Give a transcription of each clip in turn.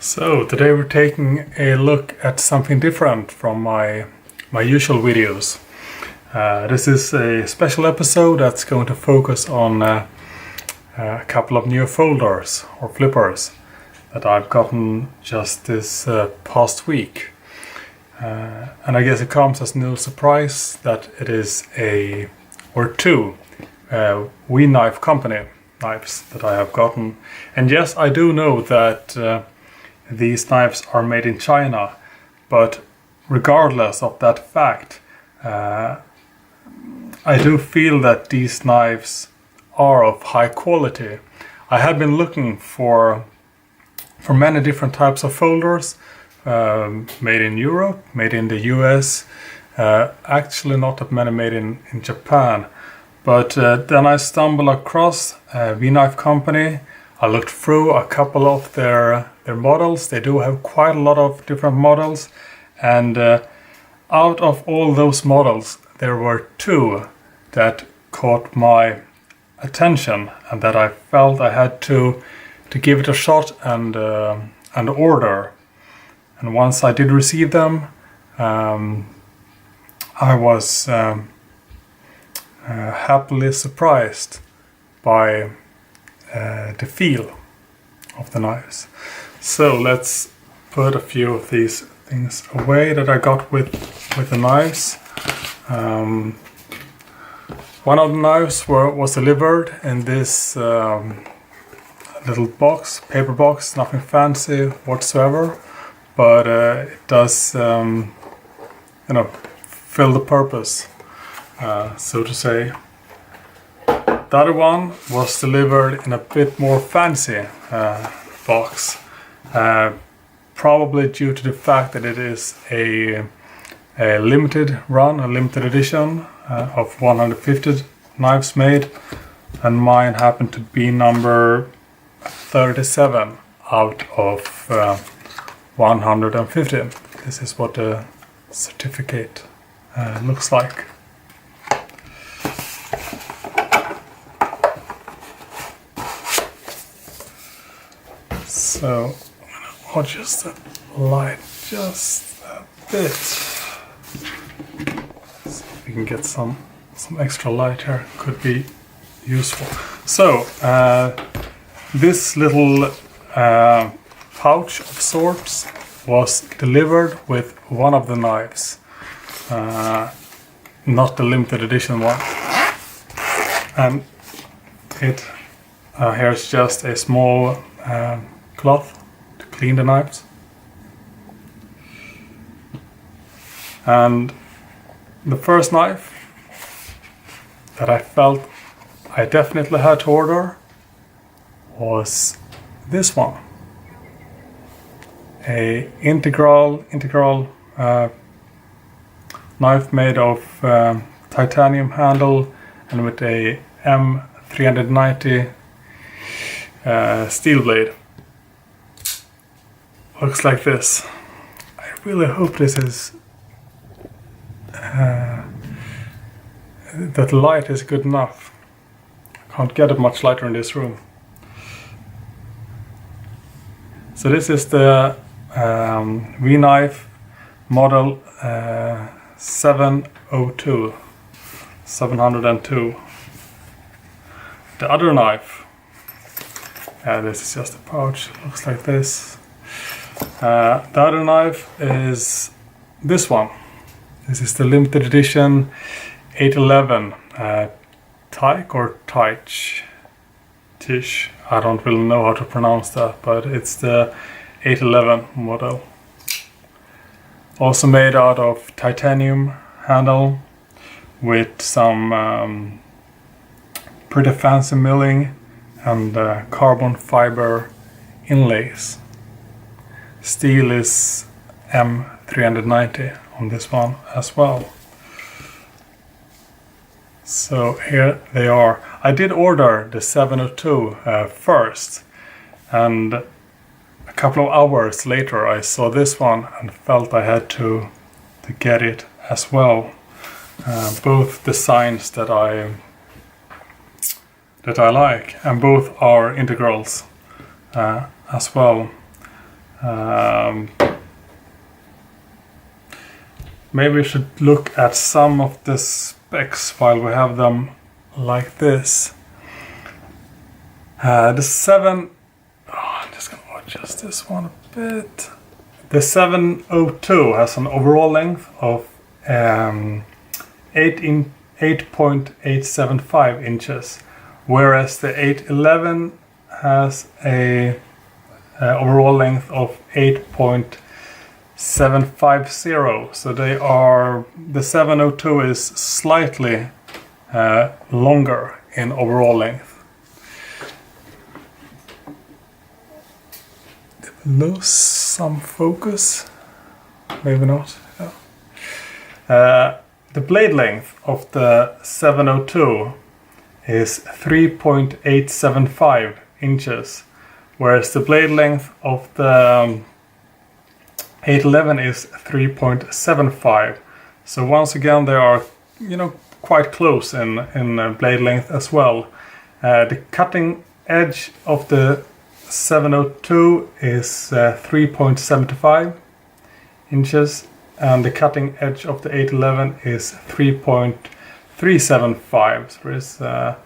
So today we're taking a look at something different from my usual videos. This is a special episode that's going to focus on a couple of new folders or flippers that I've gotten just this past week. And I guess it comes as no surprise that it is two We Knife Company knives that I have gotten. And yes, I do know that these knives are made in China, but regardless of that fact, I do feel that these knives are of high quality. I have been looking for many different types of folders, made in Europe, made in the US, actually not that many made in Japan. But then I stumbled across We Knife Company. I looked through a couple of their models. They do have quite a lot of different models, and out of all those models there were two that caught my attention and that I felt I had to give it a shot and order. And once I did receive them, I was happily surprised by the feel of the knives. So let's put a few of these things away that I got with the knives. One of the knives was delivered in this little box, paper box, nothing fancy whatsoever, but it does fill the purpose, so to say. The other one was delivered in a bit more fancy box, probably due to the fact that it is a limited run, a limited edition of 150 knives made, and mine happened to be number 37 out of 150. This is what the certificate looks like. So I'm going to adjust the light just a bit. See if we can get some extra light here. Could be useful. So this little pouch of sorts was delivered with one of the knives, not the limited edition one. And it here's just a small cloth to clean the knives. And the first knife that I felt I definitely had to order was this one. A integral knife made of titanium handle and with a M390 steel blade. Looks like this. I really hope this is that light is good enough. I can't get it much lighter in this room. So this is the We Knife model 702. The other knife, this is just a pouch, looks like this. The other knife is this one. This is the limited edition 811 Tyke or Tyche. I don't really know how to pronounce that, but it's the 811 model. Also made out of titanium handle with some pretty fancy milling and carbon fiber inlays. Steel is M390 on this one as well. So here they are. I did order the 702 first, and a couple of hours later I saw this one and felt I had to get it as well. Both designs that I like, and both are integrals as well. Maybe we should look at some of the specs while we have them like this. The 7... Oh, I'm just going to adjust this one a bit. The 702 has an overall length of 8.875 inches, whereas the 811 has a overall length of 8.750. So they are, the 702 is slightly longer in overall length. Lose some focus, maybe not. Yeah. The blade length of the 702 is 3.875 inches, whereas the blade length of the 811 is 3.75. So once again, they are, quite close in blade length as well. The cutting edge of the 702 is 3.75 inches, and the cutting edge of the 811 is 3.375. So there is a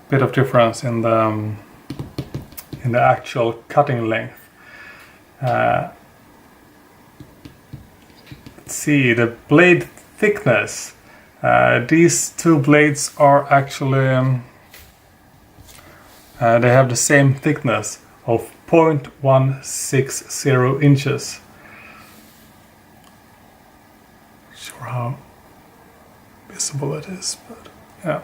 bit of difference in the actual cutting length. Let's see, the blade thickness. These two blades are actually they have the same thickness of 0.160 inches. Not sure how visible it is, but yeah.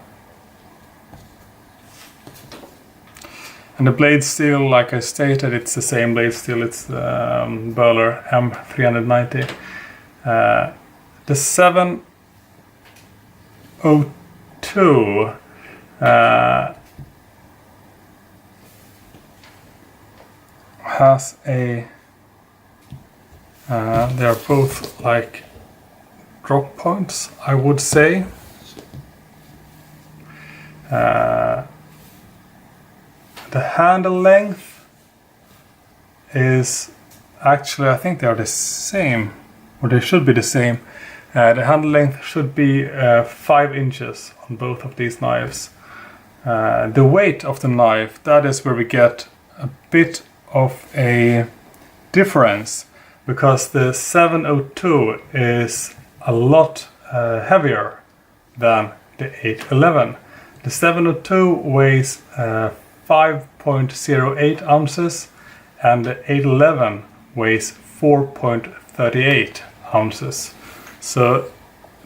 And the blade steel, like I stated, it's the same blade steel. It's the Böhler M390. The 702 has a they are both like drop points, I would say. The handle length is actually, I think they are the same, or they should be the same. The handle length should be 5 inches on both of these knives. The weight of the knife, that is where we get a bit of a difference, because the 702 is a lot heavier than the 811. The 702 weighs 5.08 ounces and the 811 weighs 4.38 ounces. So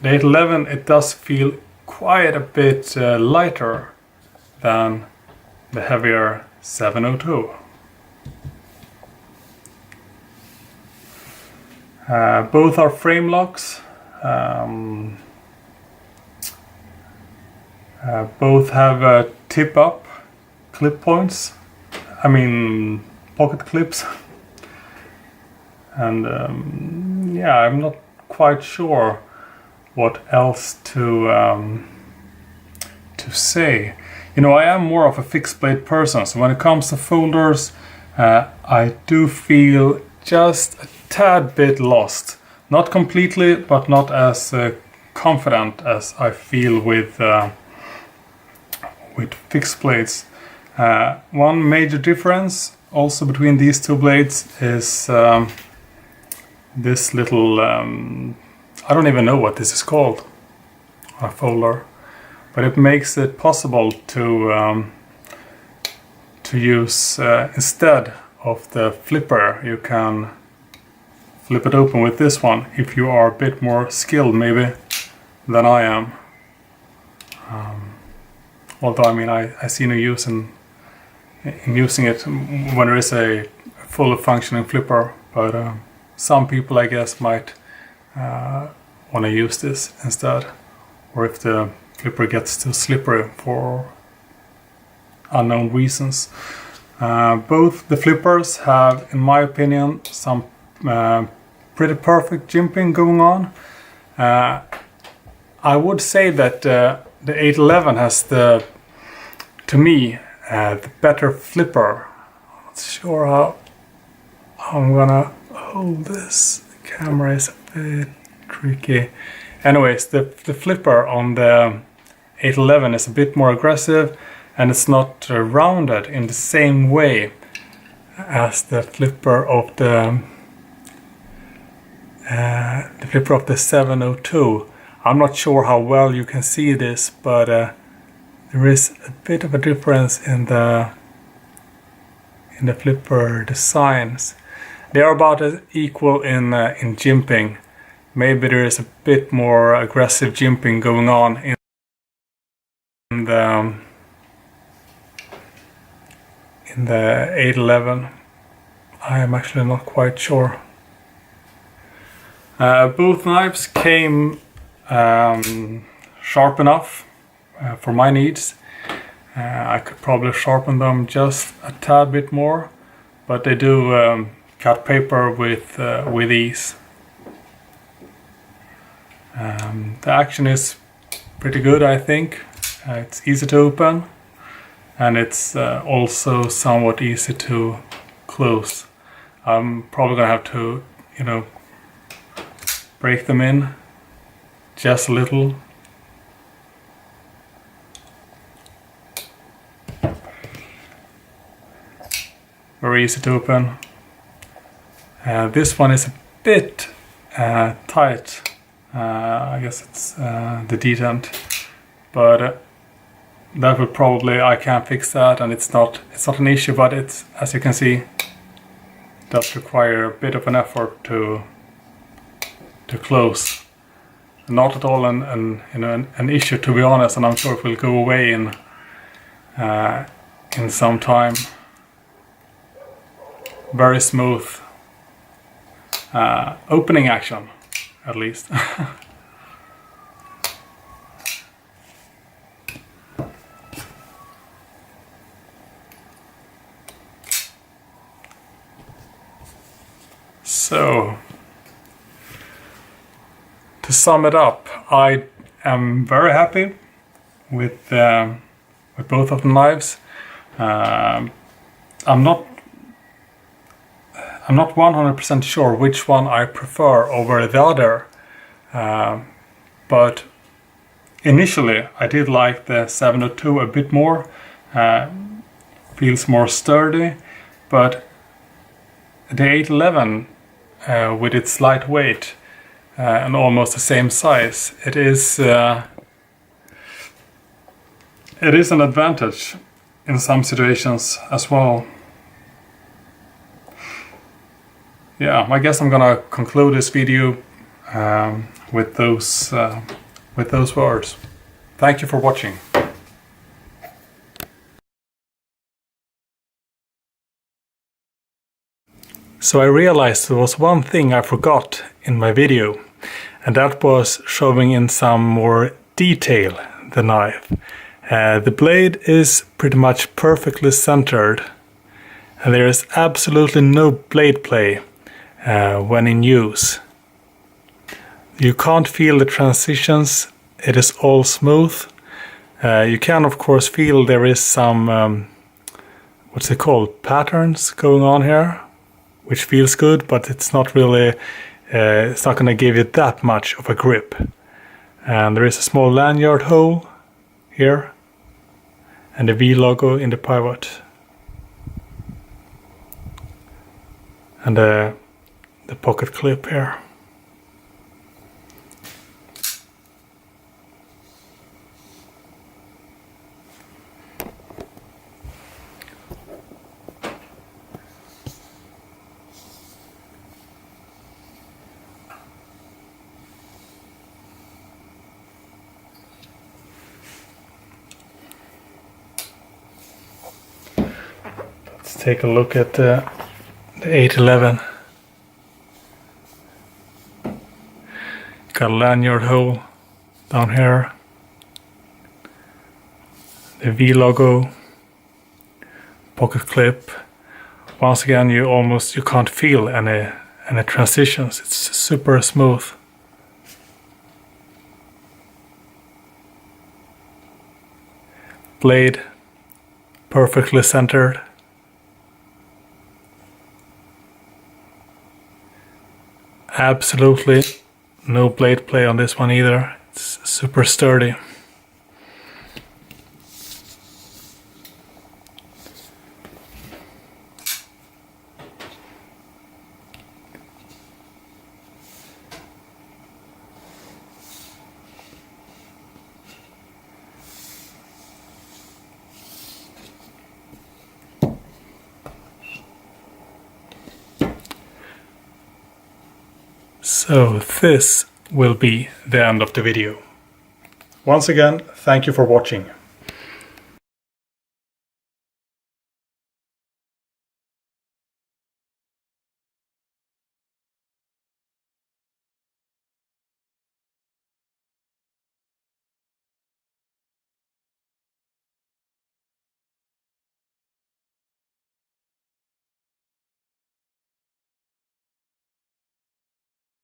the 811, it does feel quite a bit lighter than the heavier 702. Both are frame locks. Both have tip up clip points. I mean pocket clips. And yeah, I'm not quite sure what else to say. I am more of a fixed blade person, so when it comes to folders, I do feel just a tad bit lost. Not completely, but not as confident as I feel with fixed blades. One major difference also between these two blades is this little, I don't even know what this is called, a folder, but it makes it possible to use, instead of the flipper, you can flip it open with this one if you are a bit more skilled maybe than I am. Although I mean I see no use in using it when there is a fully functioning flipper, but some people I guess might want to use this instead, or if the flipper gets too slippery for unknown reasons. Both the flippers have, in my opinion, some pretty perfect jimping going on. I would say that the 811 has the better flipper. I'm not sure I'm gonna hold this. The camera is a bit tricky. Anyways, the flipper on the 811 is a bit more aggressive, and it's not rounded in the same way as the flipper of the 702. I'm not sure how well you can see this, but there is a bit of a difference in the flipper designs. They are about as equal in jimping. Maybe there is a bit more aggressive jimping going on in the 811. I am actually not quite sure. Both knives came sharp enough for my needs. I could probably sharpen them just a tad bit more, but they do cut paper with ease. The action is pretty good, I think. It's easy to open, and it's also somewhat easy to close. I'm probably gonna have to, break them in just a little. Very easy to open. This one is a bit tight. I guess it's the detent, but that would probably, I can't fix that, and it's not an issue, but it's, as you can see, does require a bit of an effort to close. Not at all an issue, to be honest, and I'm sure it will go away in some time. Very smooth opening action, at least. So, to sum it up, I am very happy with both of the knives. I'm not 100% sure which one I prefer over the other, but initially I did like the 702 a bit more. Feels more sturdy, but the 811 with its light weight and almost the same size, it is an advantage in some situations as well. Yeah, I guess I'm gonna conclude this video with those words. Thank you for watching. So I realized there was one thing I forgot in my video, and that was showing in some more detail the knife. The blade is pretty much perfectly centered, and there is absolutely no blade play when in use. You can't feel the transitions, it is all smooth. You can of course feel there is some, what's it called, patterns going on here, which feels good, but it's not really, it's not going to give you that much of a grip. And there is a small lanyard hole here, and the V logo in the pivot. And the pocket clip here. Let's take a look at the 811. Got a lanyard hole down here. The V logo, pocket clip. Once again, you can't feel any transitions. It's super smooth. Blade perfectly centered. Absolutely no blade play on this one either. It's super sturdy. So this will be the end of the video. Once again, thank you for watching.